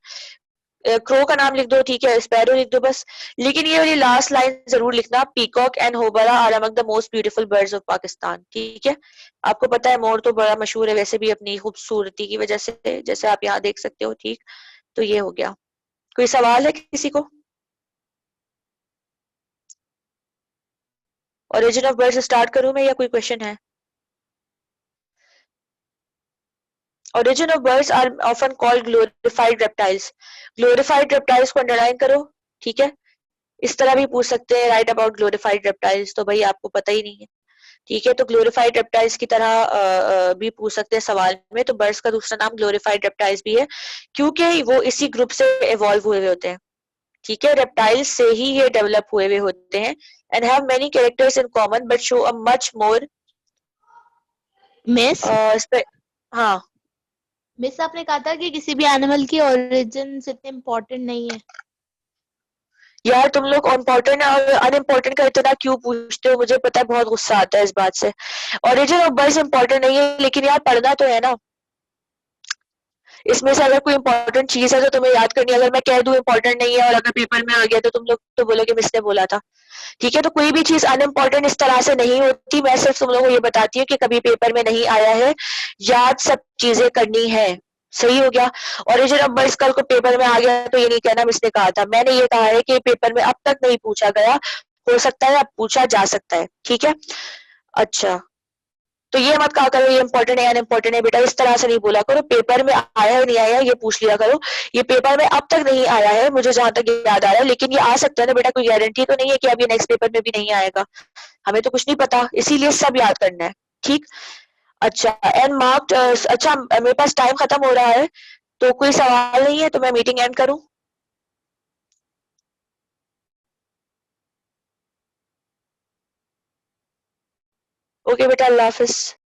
क्रो का नाम लिख दो, ठीक है। स्पैरो लिख दो बस। लेकिन ये वाली लास्ट लाइन जरूर लिखना, peacock and houbara are among the most beautiful birds of Pakistan, ठीक है। आपको पता है मोर तो बड़ा मशहूर है वैसे भी अपनी खूबसूरती की वजह से, जैसे आप यहाँ देख सकते हो, ठीक। तो ये हो गया। कोई सवाल है किसी को? ओरिजिन ऑफ बर्ड्स स्टार्ट करूं मैं या कोई क्वेश्चन है? Origin of birds are often called glorified reptiles. Glorified reptiles को अंडरलाइन करो, ठीक है। इस तरह भी पूछ सकते हैं, राइट अबाउट ग्लोरिफाइड रेप्टाइल्स, तो भाई आपको पता ही नहीं है, ठीक है। तो ग्लोरिफाइड रेप्टाइल्स की तरह भी पूछ सकते हैं सवाल में। तो बर्ड्स का दूसरा नाम ग्लोरिफाइड रेप्टाइल्स भी है, क्योंकि वो इसी ग्रुप से इवॉल्व हुए हुए होते हैं, ठीक है। रेप्टाइल्स से ही ये डेवलप हुए हुए होते हैं and have many characters in common but show a much more miss हाँ। मिस आपने कहा था कि किसी भी एनिमल की ओरिजिन इतने इम्पोर्टेंट नहीं है। यार तुम लोग इम्पोर्टेंट और अनइम्पोर्टेंट का इतना क्यों पूछते हो, मुझे पता है बहुत गुस्सा आता है इस बात से। ओरिजिन ऑफ बर्ड्स इम्पोर्टेंट नहीं है, लेकिन यार पढ़ना तो है ना। इसमें से अगर कोई इम्पोर्टेंट चीज है तो तुम्हें याद करनी है। अगर मैं कह दूं इम्पोर्टेंट नहीं है और अगर पेपर में आ गया तो तुम लोग तो बोलोगे मिस ने बोला था, ठीक है। तो कोई भी चीज अनइम्पोर्टेंट इस तरह से नहीं होती। मैं सिर्फ तुम लोगों को ये बताती हूँ कि कभी पेपर में नहीं आया है, याद सब चीजें करनी है, सही हो गया। ओरिजिन ऑफ बर्ड्स कल को पेपर में आ गया तो ये नहीं कहना मिसने कहा था। मैंने ये कहा है कि पेपर में अब तक नहीं पूछा गया, हो सकता है अब पूछा जा सकता है, ठीक है। अच्छा तो ये मत कहा करो ये इंपॉर्टेंट है अनइम्पोर्टेंट है, बेटा इस तरह से नहीं बोला करो। पेपर में आया है नहीं आया ये पूछ लिया करो। ये पेपर में अब तक नहीं आया है मुझे जहां तक याद आ रहा है, लेकिन ये आ सकता है ना बेटा, कोई गारंटी तो नहीं है कि अब ये नेक्स्ट पेपर में भी नहीं आएगा। हमें तो कुछ नहीं पता, इसीलिए सब याद करना है, ठीक। अच्छा एंड मार्क्ड, अच्छा मेरे पास टाइम खत्म हो रहा है, तो कोई सवाल नहीं है तो मैं मीटिंग एंड करूं। ओके बेटा, अल्लाह हाफिज।